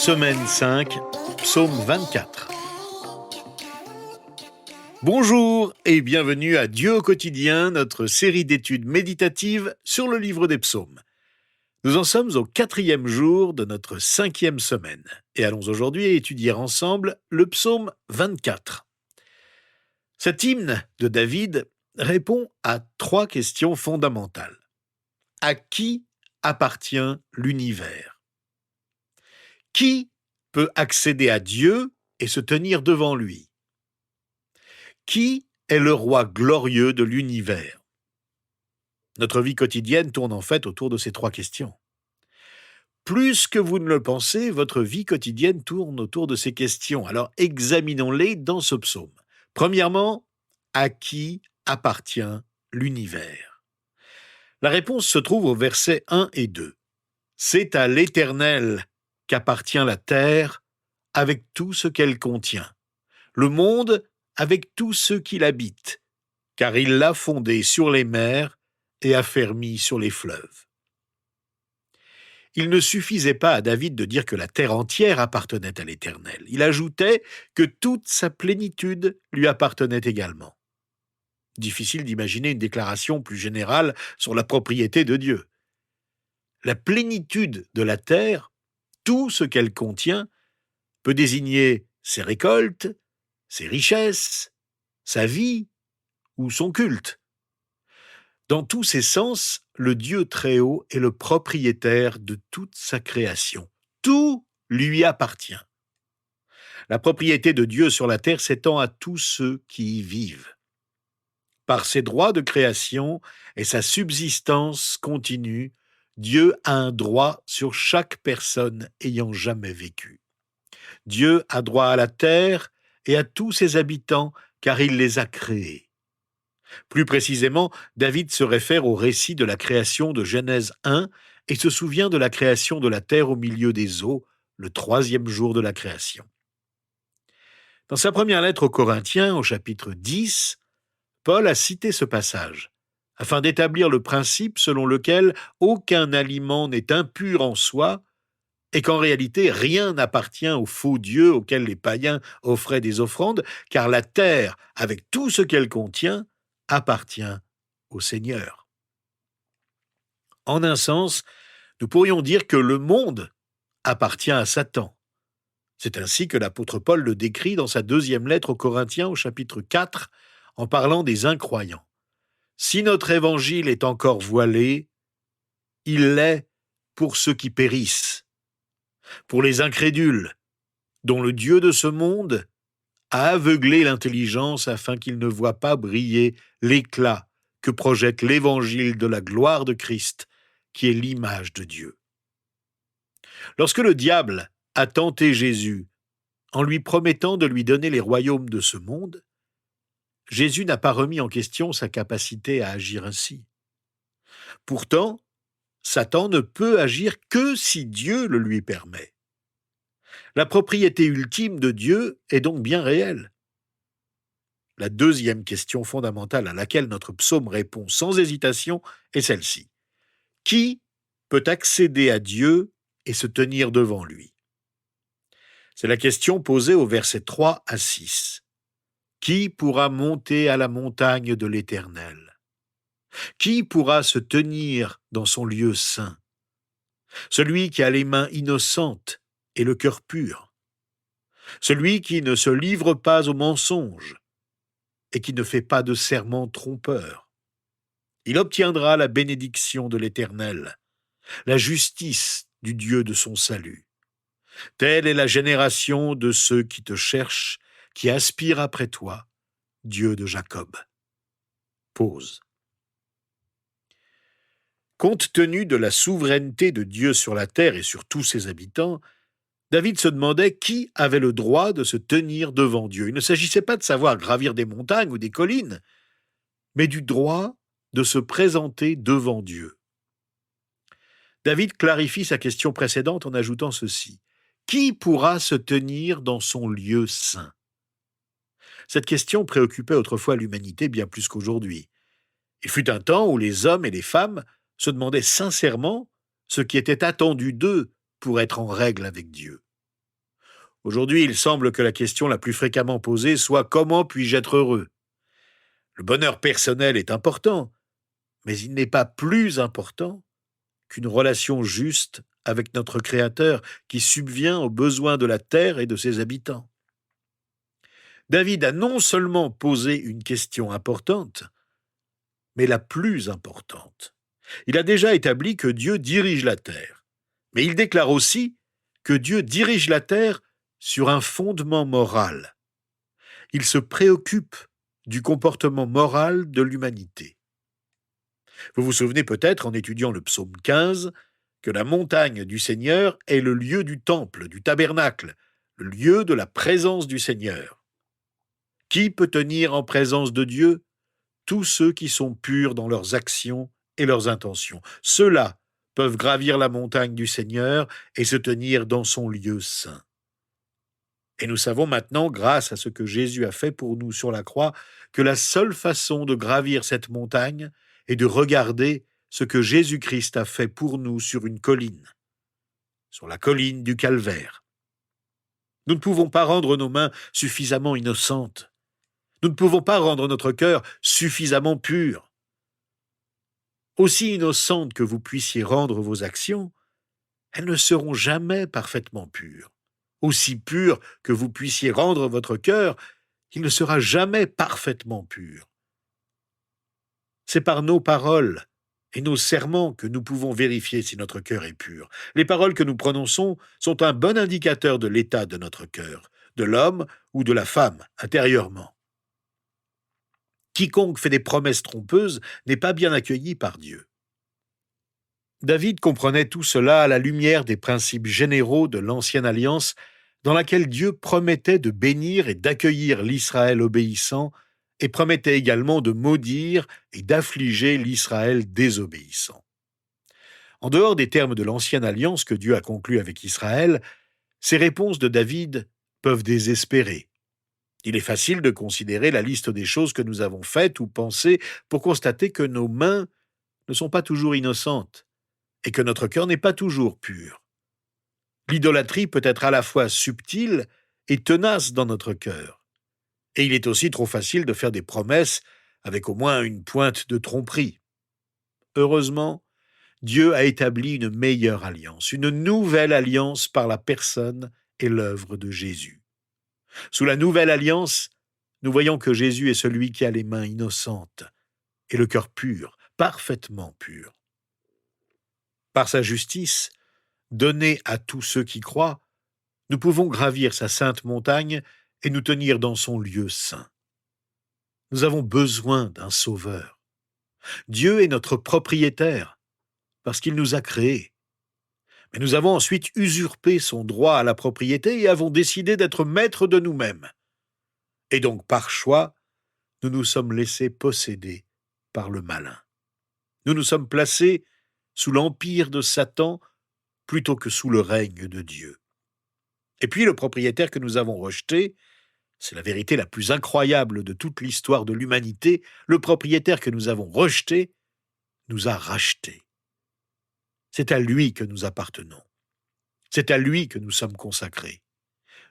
Semaine 5, psaume 24. Bonjour et bienvenue à Dieu au quotidien, notre série d'études méditatives sur le livre des psaumes. Nous en sommes au 4e jour de notre 5e semaine et allons aujourd'hui étudier ensemble le psaume 24. Cet hymne de David répond à 3 questions fondamentales. À qui appartient l'univers ? Qui peut accéder à Dieu et se tenir devant lui ? Qui est le roi glorieux de l'univers ? Notre vie quotidienne tourne en fait autour de ces 3 questions. Plus que vous ne le pensez, votre vie quotidienne tourne autour de ces questions. Alors examinons-les dans ce psaume. Premièrement, à qui appartient l'univers ? La réponse se trouve au versets 1 et 2. C'est à l'Éternel qu'appartient la terre avec tout ce qu'elle contient, le monde avec tous ceux qui l'habitent, car il l'a fondé sur les mers et affermi sur les fleuves. Il ne suffisait pas à David de dire que la terre entière appartenait à l'Éternel. Il ajoutait que toute sa plénitude lui appartenait également. Difficile d'imaginer une déclaration plus générale sur la propriété de Dieu. La plénitude de la terre, tout ce qu'elle contient, peut désigner ses récoltes, ses richesses, sa vie ou son culte. Dans tous ces sens, le Dieu Très-Haut est le propriétaire de toute sa création. Tout lui appartient. La propriété de Dieu sur la terre s'étend à tous ceux qui y vivent. Par ses droits de création et sa subsistance continue, Dieu a un droit sur chaque personne ayant jamais vécu. Dieu a droit à la terre et à tous ses habitants, car il les a créés. Plus précisément, David se réfère au récit de la création de Genèse 1 et se souvient de la création de la terre au milieu des eaux, le 3e jour de la création. Dans sa première lettre aux Corinthiens, au chapitre 10, Paul a cité ce passage, afin d'établir le principe selon lequel aucun aliment n'est impur en soi, et qu'en réalité rien n'appartient aux faux dieux auxquels les païens offraient des offrandes, car la terre, avec tout ce qu'elle contient, appartient au Seigneur. En un sens, nous pourrions dire que le monde appartient à Satan. C'est ainsi que l'apôtre Paul le décrit dans sa 2e lettre aux Corinthiens au chapitre 4, en parlant des incroyants. Si notre évangile est encore voilé, il l'est pour ceux qui périssent, pour les incrédules, dont le Dieu de ce monde a aveuglé l'intelligence afin qu'ils ne voient pas briller l'éclat que projette l'évangile de la gloire de Christ, qui est l'image de Dieu. Lorsque le diable a tenté Jésus en lui promettant de lui donner les royaumes de ce monde, Jésus n'a pas remis en question sa capacité à agir ainsi. Pourtant, Satan ne peut agir que si Dieu le lui permet. La propriété ultime de Dieu est donc bien réelle. La 2e question fondamentale à laquelle notre psaume répond sans hésitation est celle-ci. Qui peut accéder à Dieu et se tenir devant lui ? C'est la question posée aux versets 3 à 6. Qui pourra monter à la montagne de l'Éternel ? Qui pourra se tenir dans son lieu saint ? Celui qui a les mains innocentes et le cœur pur. Celui qui ne se livre pas au mensonge et qui ne fait pas de serment trompeur. Il obtiendra la bénédiction de l'Éternel, la justice du Dieu de son salut. Telle est la génération de ceux qui te cherchent, qui aspirent après toi, Dieu de Jacob. Pause. Compte tenu de la souveraineté de Dieu sur la terre et sur tous ses habitants, David se demandait qui avait le droit de se tenir devant Dieu. Il ne s'agissait pas de savoir gravir des montagnes ou des collines, mais du droit de se présenter devant Dieu. David clarifie sa question précédente en ajoutant ceci. Qui pourra se tenir dans son lieu saint ? Cette question préoccupait autrefois l'humanité bien plus qu'aujourd'hui. Il fut un temps où les hommes et les femmes se demandaient sincèrement ce qui était attendu d'eux pour être en règle avec Dieu. Aujourd'hui, il semble que la question la plus fréquemment posée soit « Comment puis-je être heureux ?» Le bonheur personnel est important, mais il n'est pas plus important qu'une relation juste avec notre Créateur qui subvient aux besoins de la terre et de ses habitants. David a non seulement posé une question importante, mais la plus importante. Il a déjà établi que Dieu dirige la terre, mais il déclare aussi que Dieu dirige la terre sur un fondement moral. Il se préoccupe du comportement moral de l'humanité. Vous vous souvenez peut-être, en étudiant le psaume 15, que la montagne du Seigneur est le lieu du temple, du tabernacle, le lieu de la présence du Seigneur. Qui peut tenir en présence de Dieu? Tous ceux qui sont purs dans leurs actions et leurs intentions. Ceux-là peuvent gravir la montagne du Seigneur et se tenir dans son lieu saint. Et nous savons maintenant, grâce à ce que Jésus a fait pour nous sur la croix, que la seule façon de gravir cette montagne est de regarder ce que Jésus-Christ a fait pour nous sur une colline, sur la colline du Calvaire. Nous ne pouvons pas rendre nos mains suffisamment innocentes. Nous ne pouvons pas rendre notre cœur suffisamment pur. Aussi innocentes que vous puissiez rendre vos actions, elles ne seront jamais parfaitement pures. Aussi pur que vous puissiez rendre votre cœur, il ne sera jamais parfaitement pur. C'est par nos paroles et nos serments que nous pouvons vérifier si notre cœur est pur. Les paroles que nous prononçons sont un bon indicateur de l'état de notre cœur, de l'homme ou de la femme intérieurement. Quiconque fait des promesses trompeuses n'est pas bien accueilli par Dieu. David comprenait tout cela à la lumière des principes généraux de l'Ancienne Alliance, dans laquelle Dieu promettait de bénir et d'accueillir l'Israël obéissant, et promettait également de maudire et d'affliger l'Israël désobéissant. En dehors des termes de l'Ancienne Alliance que Dieu a conclus avec Israël, ces réponses de David peuvent désespérer. Il est facile de considérer la liste des choses que nous avons faites ou pensées pour constater que nos mains ne sont pas toujours innocentes et que notre cœur n'est pas toujours pur. L'idolâtrie peut être à la fois subtile et tenace dans notre cœur. Et il est aussi trop facile de faire des promesses avec au moins une pointe de tromperie. Heureusement, Dieu a établi une meilleure alliance, une nouvelle alliance par la personne et l'œuvre de Jésus. Sous la nouvelle alliance, nous voyons que Jésus est celui qui a les mains innocentes et le cœur pur, parfaitement pur. Par sa justice, donnée à tous ceux qui croient, nous pouvons gravir sa sainte montagne et nous tenir dans son lieu saint. Nous avons besoin d'un sauveur. Dieu est notre propriétaire parce qu'il nous a créés. Mais nous avons ensuite usurpé son droit à la propriété et avons décidé d'être maîtres de nous-mêmes. Et donc, par choix, nous nous sommes laissés posséder par le malin. Nous nous sommes placés sous l'empire de Satan plutôt que sous le règne de Dieu. Et puis le propriétaire que nous avons rejeté, c'est la vérité la plus incroyable de toute l'histoire de l'humanité, le propriétaire que nous avons rejeté nous a rachetés. C'est à lui que nous appartenons. C'est à lui que nous sommes consacrés.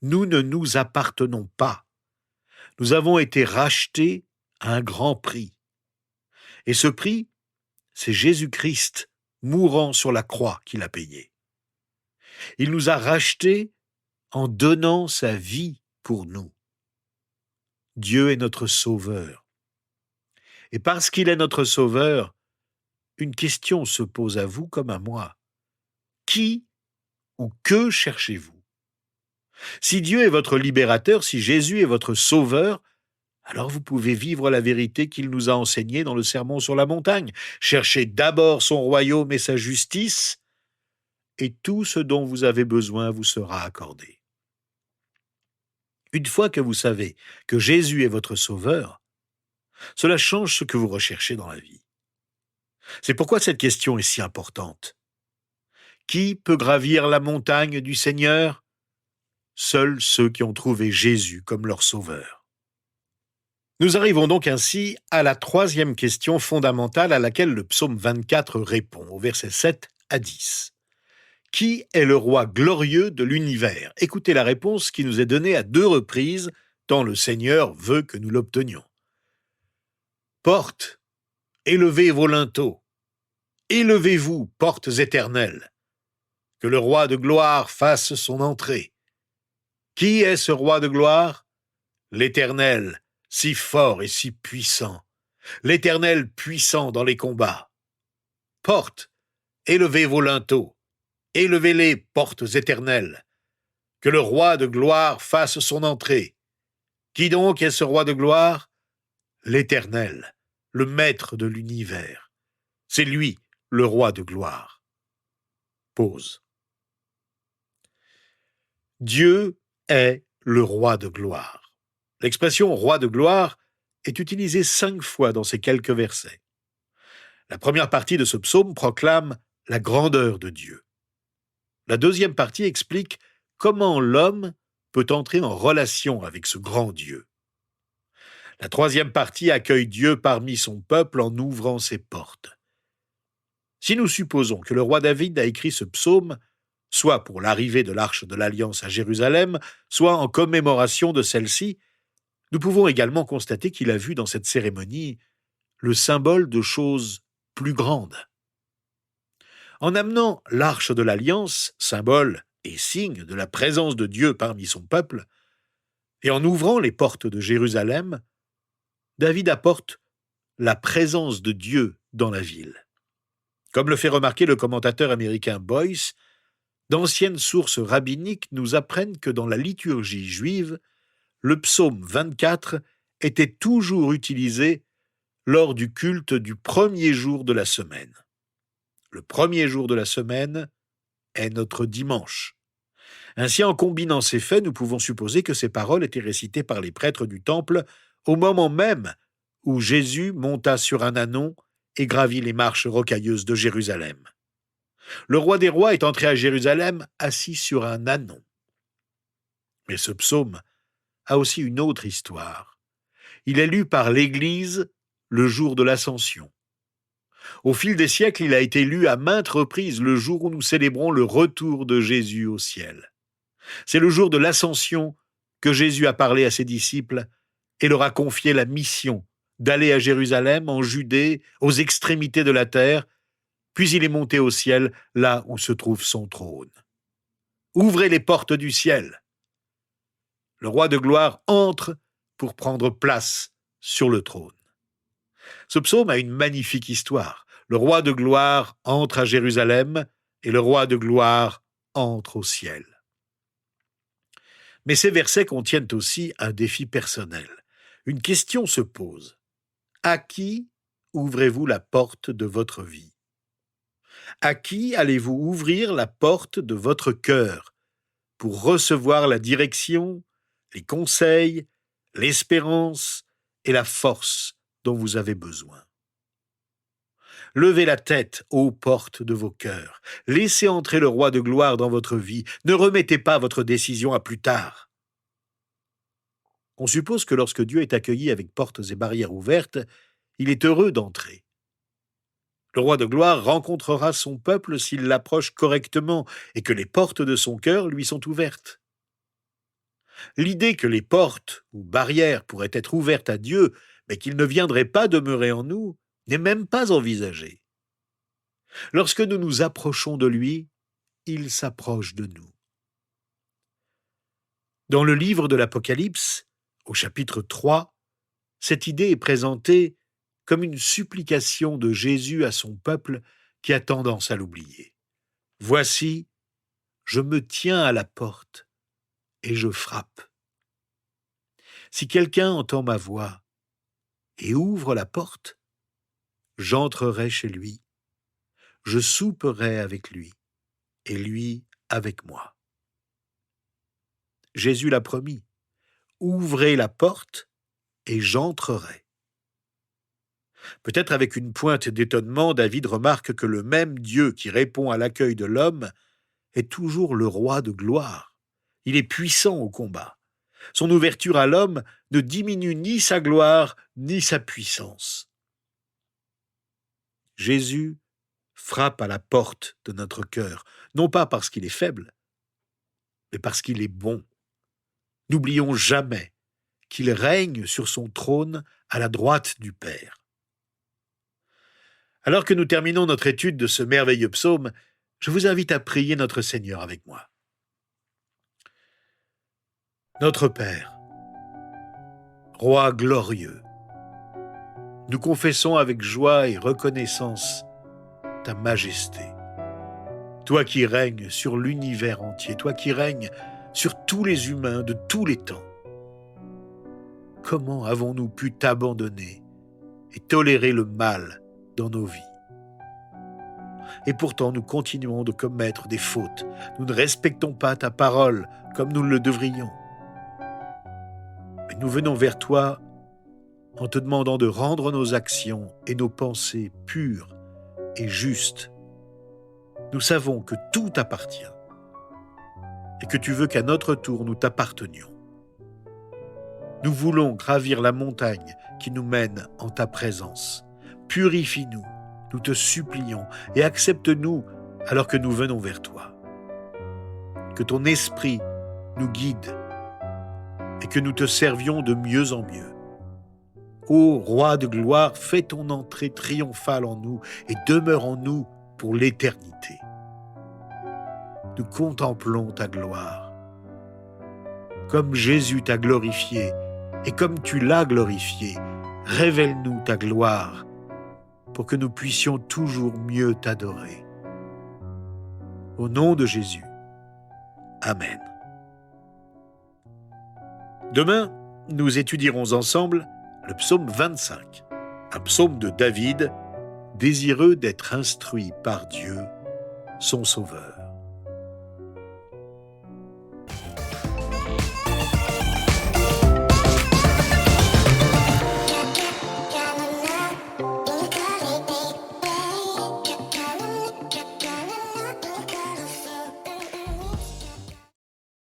Nous ne nous appartenons pas. Nous avons été rachetés à un grand prix. Et ce prix, c'est Jésus-Christ, mourant sur la croix, qui l'a payé. Il nous a rachetés en donnant sa vie pour nous. Dieu est notre sauveur. Et parce qu'il est notre sauveur, une question se pose à vous comme à moi. Qui ou que cherchez-vous? Si Dieu est votre libérateur, si Jésus est votre sauveur, alors vous pouvez vivre la vérité qu'il nous a enseignée dans le Sermon sur la montagne. Cherchez d'abord son royaume et sa justice, et tout ce dont vous avez besoin vous sera accordé. Une fois que vous savez que Jésus est votre sauveur, cela change ce que vous recherchez dans la vie. C'est pourquoi cette question est si importante. Qui peut gravir la montagne du Seigneur? Seuls ceux qui ont trouvé Jésus comme leur sauveur. Nous arrivons donc ainsi à la troisième question fondamentale à laquelle le psaume 24 répond, au verset 7 à 10. Qui est le roi glorieux de l'univers? Écoutez la réponse qui nous est donnée à 2 reprises, tant le Seigneur veut que nous l'obtenions. Portes, élevez vos linteaux. Élevez-vous, portes éternelles. Que le roi de gloire fasse son entrée. Qui est ce roi de gloire? L'Éternel, si fort et si puissant. L'Éternel puissant dans les combats. Portes, élevez vos linteaux. Élevez-les, portes éternelles. Que le roi de gloire fasse son entrée. Qui donc est ce roi de gloire? L'Éternel, le maître de l'univers. C'est lui, le roi de gloire. Pause. Dieu est le roi de gloire. L'expression roi de gloire est utilisée 5 fois dans ces quelques versets. La première partie de ce psaume proclame la grandeur de Dieu. La deuxième partie explique comment l'homme peut entrer en relation avec ce grand Dieu. La troisième partie accueille Dieu parmi son peuple en ouvrant ses portes. Si nous supposons que le roi David a écrit ce psaume, soit pour l'arrivée de l'Arche de l'Alliance à Jérusalem, soit en commémoration de celle-ci, nous pouvons également constater qu'il a vu dans cette cérémonie le symbole de choses plus grandes. En amenant l'Arche de l'Alliance, symbole et signe de la présence de Dieu parmi son peuple, et en ouvrant les portes de Jérusalem, David apporte la présence de Dieu dans la ville. Comme le fait remarquer le commentateur américain Boyce, d'anciennes sources rabbiniques nous apprennent que dans la liturgie juive, le psaume 24 était toujours utilisé lors du culte du premier jour de la semaine. Le premier jour de la semaine est notre dimanche. Ainsi, en combinant ces faits, nous pouvons supposer que ces paroles étaient récitées par les prêtres du temple au moment même où Jésus monta sur un ânon et gravit les marches rocailleuses de Jérusalem. Le roi des rois est entré à Jérusalem assis sur un ânon. Mais ce psaume a aussi une autre histoire. Il est lu par l'Église le jour de l'Ascension. Au fil des siècles, il a été lu à maintes reprises le jour où nous célébrons le retour de Jésus au ciel. C'est le jour de l'Ascension que Jésus a parlé à ses disciples et leur a confié la mission d'aller à Jérusalem, en Judée, aux extrémités de la terre, puis il est monté au ciel, là où se trouve son trône. Ouvrez les portes du ciel. Le roi de gloire entre pour prendre place sur le trône. Ce psaume a une magnifique histoire. Le roi de gloire entre à Jérusalem et le roi de gloire entre au ciel. Mais ces versets contiennent aussi un défi personnel. Une question se pose. À qui ouvrez-vous la porte de votre vie? À qui allez-vous ouvrir la porte de votre cœur pour recevoir la direction, les conseils, l'espérance et la force dont vous avez besoin? Levez la tête aux portes de vos cœurs. Laissez entrer le roi de gloire dans votre vie. Ne remettez pas votre décision à plus tard. On suppose que lorsque Dieu est accueilli avec portes et barrières ouvertes, il est heureux d'entrer. Le roi de gloire rencontrera son peuple s'il l'approche correctement et que les portes de son cœur lui sont ouvertes. L'idée que les portes ou barrières pourraient être ouvertes à Dieu, mais qu'il ne viendrait pas demeurer en nous, n'est même pas envisagée. Lorsque nous nous approchons de lui, il s'approche de nous. Dans le livre de l'Apocalypse, au chapitre 3, cette idée est présentée comme une supplication de Jésus à son peuple qui a tendance à l'oublier. « Voici, je me tiens à la porte et je frappe. Si quelqu'un entend ma voix et ouvre la porte, j'entrerai chez lui, je souperai avec lui et lui avec moi. » Jésus l'a promis, « Ouvrez la porte et j'entrerai. » Peut-être avec une pointe d'étonnement, David remarque que le même Dieu qui répond à l'accueil de l'homme est toujours le roi de gloire. Il est puissant au combat. Son ouverture à l'homme ne diminue ni sa gloire ni sa puissance. Jésus frappe à la porte de notre cœur, non pas parce qu'il est faible, mais parce qu'il est bon. N'oublions jamais qu'il règne sur son trône à la droite du Père. Alors que nous terminons notre étude de ce merveilleux psaume, je vous invite à prier notre Seigneur avec moi. Notre Père, Roi glorieux, nous confessons avec joie et reconnaissance ta majesté. Toi qui règnes sur l'univers entier, toi qui règnes sur tous les humains de tous les temps. Comment avons-nous pu t'abandonner et tolérer le mal dans nos vies? Et pourtant, nous continuons de commettre des fautes. Nous ne respectons pas ta parole comme nous le devrions. Mais nous venons vers toi en te demandant de rendre nos actions et nos pensées pures et justes. Nous savons que tout t'appartient et que tu veux qu'à notre tour nous t'appartenions. Nous voulons gravir la montagne qui nous mène en ta présence. Purifie-nous, nous te supplions, et accepte-nous alors que nous venons vers toi. Que ton esprit nous guide et que nous te servions de mieux en mieux. Ô Roi de gloire, fais ton entrée triomphale en nous et demeure en nous pour l'éternité. Nous contemplons ta gloire. Comme Jésus t'a glorifié et comme tu l'as glorifié, révèle-nous ta gloire pour que nous puissions toujours mieux t'adorer. Au nom de Jésus. Amen. Demain, nous étudierons ensemble le psaume 25, un psaume de David, désireux d'être instruit par Dieu, son Sauveur.